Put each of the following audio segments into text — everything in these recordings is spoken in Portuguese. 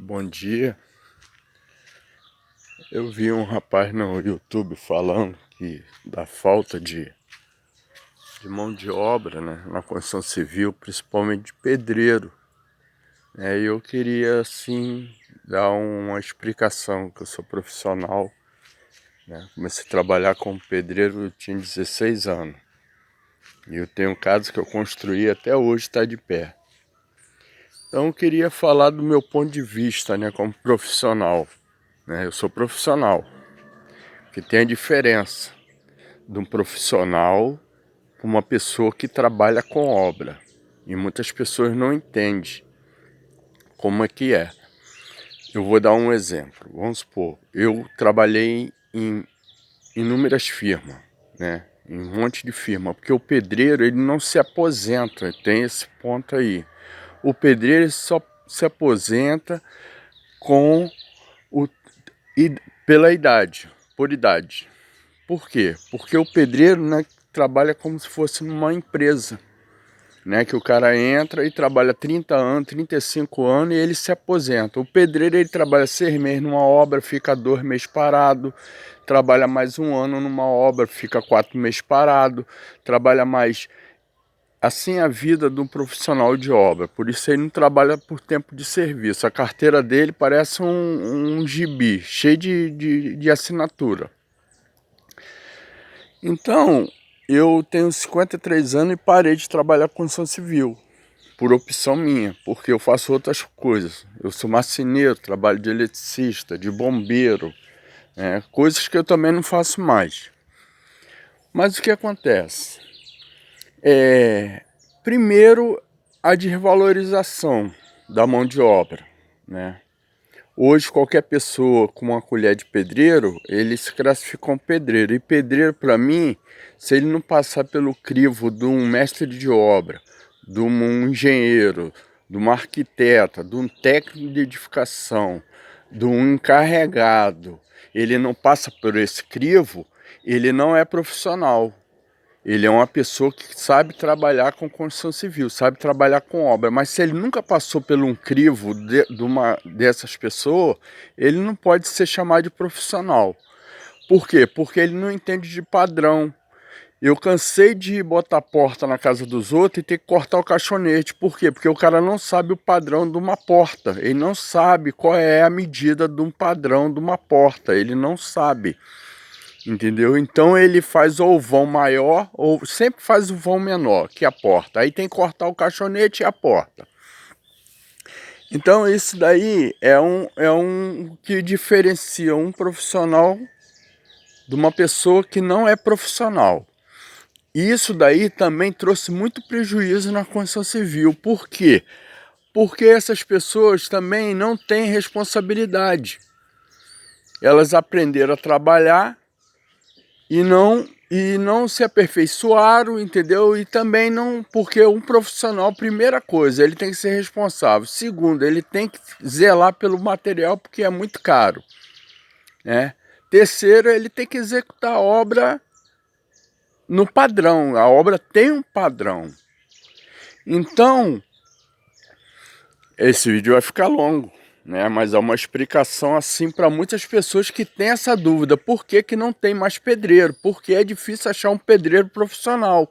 Bom dia. Eu vi um rapaz no YouTube falando que da falta de mão de obra, né, na construção civil, principalmente de pedreiro. E eu queria, assim, dar uma explicação, que eu sou profissional, né? Comecei a trabalhar como pedreiro, eu tinha 16 anos. E eu tenho casas que eu construí até hoje está de pé. Então eu queria falar do meu ponto de vista, né, como profissional. Eu sou profissional, que tem a diferença de um profissional para uma pessoa que trabalha com obra. E muitas pessoas não entendem como é que é. Eu vou dar um exemplo. Vamos supor, eu trabalhei em inúmeras firmas, né? Em um monte de firma, porque o pedreiro ele não se aposenta, tem esse ponto aí. O pedreiro só se aposenta com o, pela idade, por idade. Por quê? Porque o pedreiro, né, trabalha como se fosse numa empresa, né, que o cara entra e trabalha 30 anos, 35 anos e ele se aposenta. O pedreiro ele trabalha 6 meses numa obra, fica 2 meses parado, trabalha mais um ano numa obra, fica 4 meses parado, trabalha mais. Assim é a vida de um profissional de obra, por isso ele não trabalha por tempo de serviço. A carteira dele parece um gibi, cheio de assinatura. Então, eu tenho 53 anos e parei de trabalhar com construção civil, por opção minha, porque eu faço outras coisas. Eu sou marceneiro, trabalho de eletricista, de bombeiro, coisas que eu também não faço mais. Mas o que acontece? Primeiro, a desvalorização da mão de obra, né? Hoje, qualquer pessoa com uma colher de pedreiro, ele se classifica como pedreiro. E pedreiro, para mim, se ele não passar pelo crivo de um mestre de obra, de um engenheiro, de uma arquiteta, de um técnico de edificação, de um encarregado, ele não passa por esse crivo, ele não é profissional. Ele é uma pessoa que sabe trabalhar com construção civil, sabe trabalhar com obra, mas se ele nunca passou por um crivo de uma dessas pessoas, ele não pode ser chamado de profissional. Por quê? Porque ele não entende de padrão. Eu cansei de botar porta na casa dos outros e ter que cortar o caixonete. Por quê? Porque o cara não sabe o padrão de uma porta. Ele não sabe qual é a medida de um padrão de uma porta. Ele não sabe. Entendeu? Então ele faz ou o vão maior ou sempre faz o vão menor que a porta. Aí tem que cortar o caixonete e a porta. Então isso daí é um que diferencia um profissional de uma pessoa que não é profissional. E isso daí também trouxe muito prejuízo na construção civil. Por quê? Porque essas pessoas também não têm responsabilidade. Elas aprenderam a trabalhar e não se aperfeiçoaram, entendeu? E também não, porque um profissional, primeira coisa, ele tem que ser responsável. Segundo, ele tem que zelar pelo material porque é muito caro, né? Terceiro, ele tem que executar a obra no padrão. A obra tem um padrão. Então, esse vídeo vai ficar longo, né? Mas é uma explicação assim para muitas pessoas que têm essa dúvida. Por que que não tem mais pedreiro? Porque é difícil achar um pedreiro profissional.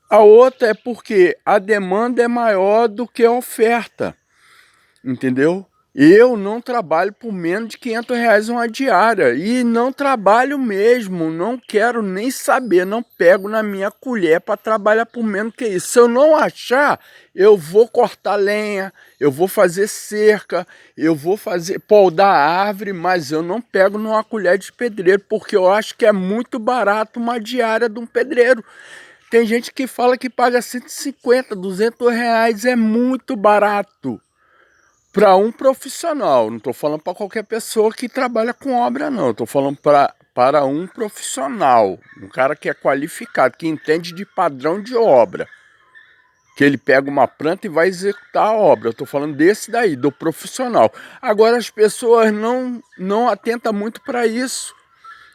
A outra é porque a demanda é maior do que a oferta, entendeu? Eu não trabalho por menos de R$ 500 uma diária e não trabalho mesmo, não quero nem saber, não pego na minha colher para trabalhar por menos que isso. Se eu não achar, eu vou cortar lenha, eu vou fazer cerca, eu vou fazer podar árvore, mas eu não pego numa colher de pedreiro porque eu acho que é muito barato uma diária de um pedreiro. Tem gente que fala que paga 150, R$ 200, é muito barato para um profissional. Não estou falando para qualquer pessoa que trabalha com obra, não. Estou falando para um profissional, um cara que é qualificado, que entende de padrão de obra. Que ele pega uma planta e vai executar a obra. Eu estou falando desse daí, do profissional. Agora as pessoas não atentam muito para isso,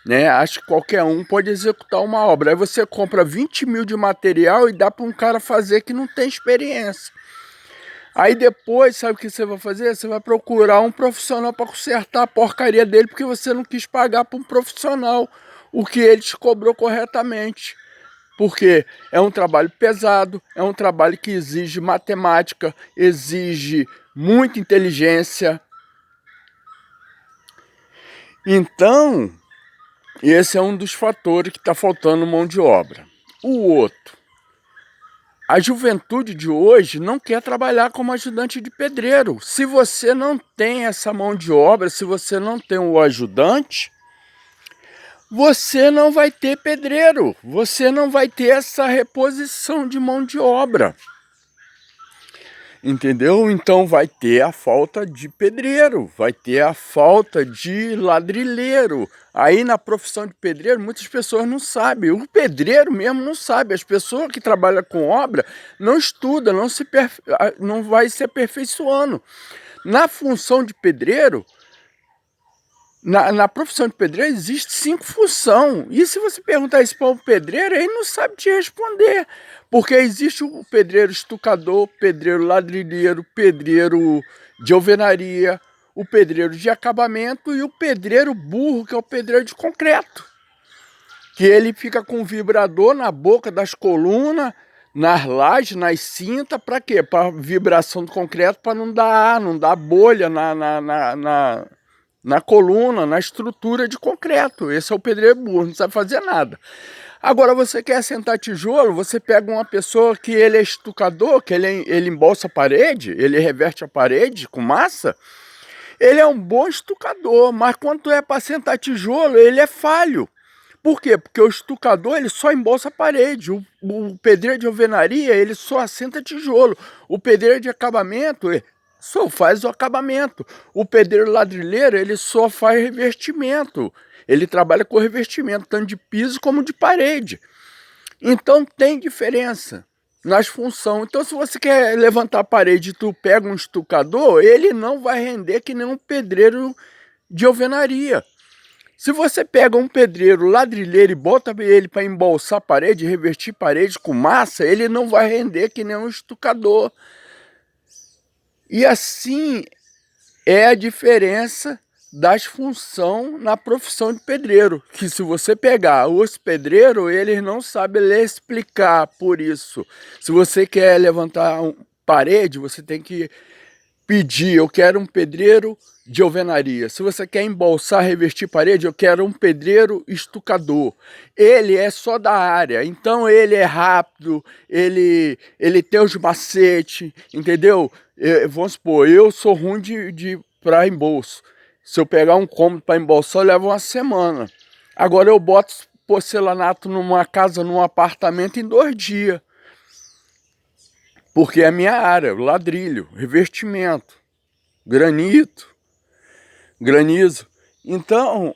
né? Acho que qualquer um pode executar uma obra. Aí você compra 20 mil de material e dá para um cara fazer que não tem experiência. Aí depois, sabe o que você vai fazer? Você vai procurar um profissional para consertar a porcaria dele, porque você não quis pagar para um profissional o que ele te cobrou corretamente. Porque é um trabalho pesado, é um trabalho que exige matemática, exige muita inteligência. Então, esse é um dos fatores que está faltando mão de obra. O outro, a juventude de hoje não quer trabalhar como ajudante de pedreiro. Se você não tem essa mão de obra, se você não tem o ajudante, você não vai ter pedreiro, você não vai ter essa reposição de mão de obra. Entendeu? Então vai ter a falta de pedreiro, vai ter a falta de ladrilheiro. Aí na profissão de pedreiro muitas pessoas não sabem, o pedreiro mesmo não sabe. As pessoas que trabalham com obra não estudam, não vai se aperfeiçoando. Na função de pedreiro, na profissão de pedreiro existe 5 funções. E se você perguntar isso para um pedreiro, ele não sabe te responder. Porque existe o pedreiro estucador, pedreiro ladrilheiro, pedreiro de alvenaria, o pedreiro de acabamento e o pedreiro burro, que é o pedreiro de concreto. Que ele fica com um vibrador na boca das colunas, nas lajes, nas cintas, para quê? Para vibração do concreto, para não dar ar, não dar bolha na coluna, na estrutura de concreto. Esse é o pedreiro burro, não sabe fazer nada. Agora você quer assentar tijolo, você pega uma pessoa que ele é estucador, que ele embolsa a parede, ele reverte a parede com massa, ele é um bom estucador, mas quando é para assentar tijolo, ele é falho. Por quê? Porque o estucador ele só embolsa a parede, o pedreiro de alvenaria ele só assenta tijolo, o pedreiro de acabamento só faz o acabamento. O pedreiro ladrilheiro, ele só faz revestimento. Ele trabalha com revestimento, tanto de piso como de parede. Então tem diferença nas funções. Então se você quer levantar a parede e tu pega um estucador, ele não vai render que nem um pedreiro de alvenaria. Se você pega um pedreiro ladrilheiro e bota ele para embolsar a parede, revestir parede com massa, ele não vai render que nem um estucador. E assim é a diferença das funções na profissão de pedreiro. Que se você pegar os pedreiros, eles não sabem ler explicar por isso. Se você quer levantar uma parede, você tem que pedir, eu quero um pedreiro de alvenaria. Se você quer embolsar, revestir parede, eu quero um pedreiro estucador. Ele é só da área, então ele é rápido, ele tem os macetes, entendeu? Vamos supor, eu sou ruim para embolso. Se eu pegar um cômodo para embolsar, eu levo uma semana. Agora eu boto porcelanato numa casa, num apartamento em 2 dias. Porque é a minha área, ladrilho, revestimento, granito, granizo. Então,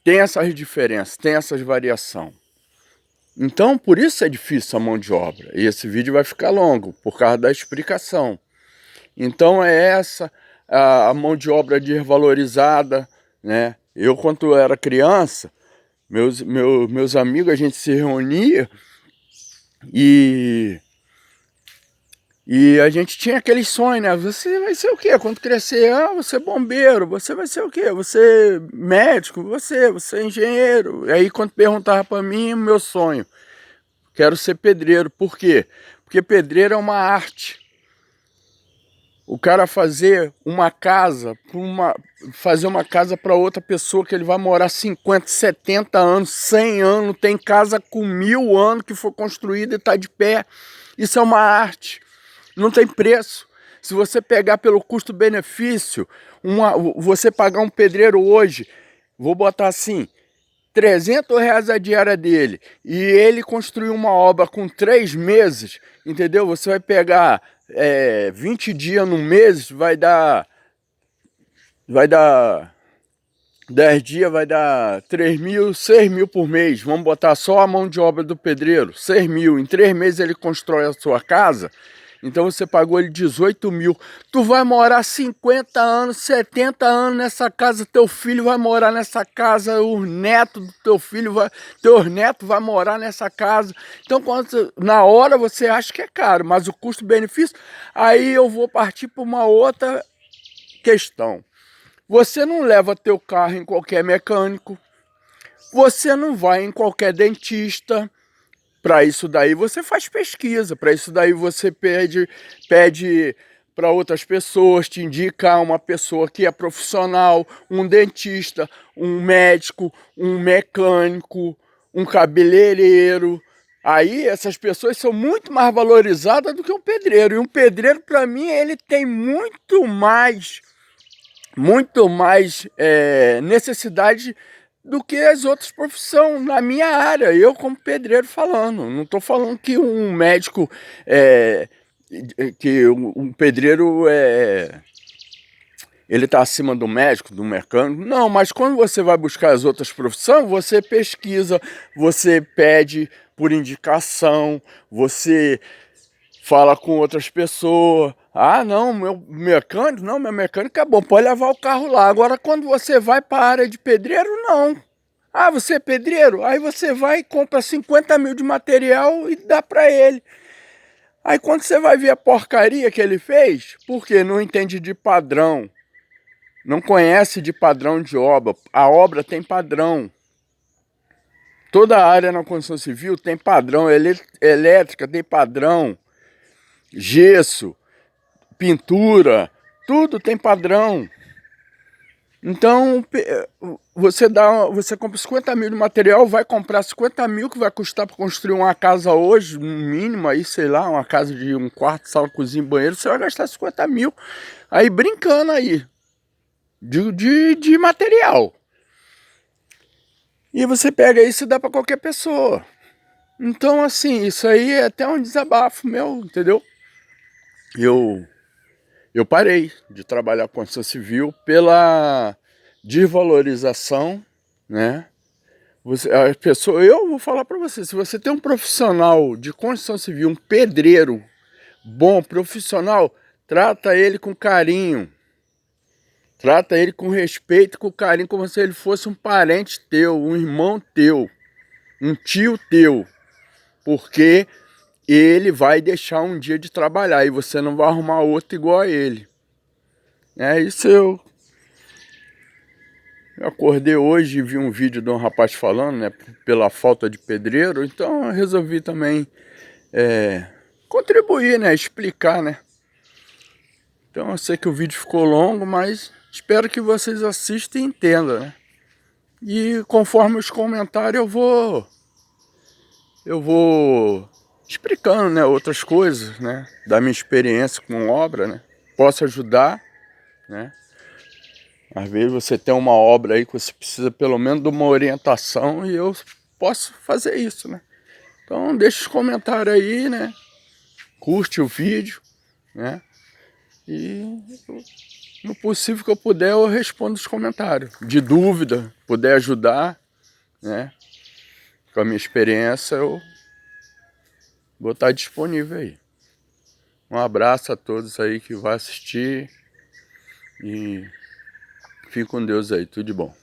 tem essas diferenças, tem essas variações. Então, por isso é difícil a mão de obra. E esse vídeo vai ficar longo, por causa da explicação. Então, é essa a mão de obra desvalorizada, né? Eu, quando era criança, meus amigos, a gente se reunia e a gente tinha aquele sonho, né? Você vai ser o quê? Quando crescer, você é bombeiro, você vai ser o quê? Você é médico, você é engenheiro. E aí quando perguntava para mim, meu sonho, quero ser pedreiro. Por quê? Porque pedreiro é uma arte. O cara fazer uma casa para outra pessoa que ele vai morar 50, 70 anos, 100 anos, tem casa com 1000 anos que foi construída e está de pé. Isso é uma arte. Não tem preço. Se você pegar pelo custo-benefício, você pagar um pedreiro hoje, vou botar assim, R$300 a diária dele, e ele construir uma obra com 3 meses, entendeu? Você vai pegar 20 dias no mês, vai dar 10 dias, vai dar 3 mil, 6 mil por mês. Vamos botar só a mão de obra do pedreiro, 6 mil. Em 3 meses ele constrói a sua casa. Então você pagou ele 18 mil. Tu vai morar 50 anos, 70 anos nessa casa, teu filho vai morar nessa casa, os netos do teu filho, teus netos vai morar nessa casa. Então na hora você acha que é caro, mas o custo-benefício, aí eu vou partir para uma outra questão. Você não leva teu carro em qualquer mecânico, você não vai em qualquer dentista. Para isso daí você faz pesquisa, para isso daí você pede para outras pessoas, te indica uma pessoa que é profissional, um dentista, um médico, um mecânico, um cabeleireiro. Aí essas pessoas são muito mais valorizadas do que um pedreiro. E um pedreiro, para mim, ele tem muito mais necessidade do que as outras profissões na minha área, eu como pedreiro falando. Não estou falando que um médico, que um pedreiro ele está acima do médico, do mecânico. Não, mas quando você vai buscar as outras profissões, você pesquisa, você pede por indicação, você fala com outras pessoas. Ah, não, meu mecânico é bom, pode levar o carro lá. Agora, quando você vai para a área de pedreiro, não. Ah, você é pedreiro? Aí você vai e compra 50 mil de material e dá para ele. Aí quando você vai ver a porcaria que ele fez, porque não entende de padrão, não conhece de padrão de obra, a obra tem padrão. Toda a área na construção civil tem padrão, elétrica tem padrão, gesso, pintura, tudo tem padrão. Então, você compra 50 mil de material, vai comprar 50 mil que vai custar para construir uma casa hoje, no mínimo aí, sei lá, uma casa de um quarto, sala, cozinha, banheiro, você vai gastar 50 mil aí brincando aí, de material. E você pega isso e dá para qualquer pessoa. Então, assim, isso aí é até um desabafo meu, entendeu? Eu parei de trabalhar com construção civil pela desvalorização, né? A pessoa, eu vou falar para você, se você tem um profissional de construção civil, um pedreiro bom, profissional, trata ele com carinho, trata ele com respeito, com carinho, como se ele fosse um parente teu, um irmão teu, um tio teu, porque ele vai deixar um dia de trabalhar e você não vai arrumar outro igual a ele. É isso. Eu acordei hoje e vi um vídeo de um rapaz falando, né, pela falta de pedreiro, então eu resolvi também contribuir, né, explicar, né. Então eu sei que o vídeo ficou longo, mas espero que vocês assistam e entendam, né. E conforme os comentários eu vou explicando, né, outras coisas, né, da minha experiência com obra, né, posso ajudar, né. Às vezes você tem uma obra aí que você precisa pelo menos de uma orientação e eu posso fazer isso, né. Então deixa os comentários aí, né, curte o vídeo, né, e no possível que eu puder eu respondo os comentários. De dúvida, puder ajudar, né, com a minha experiência, eu vou estar disponível aí. Um abraço a todos aí que vai assistir e fique com Deus aí, tudo de bom.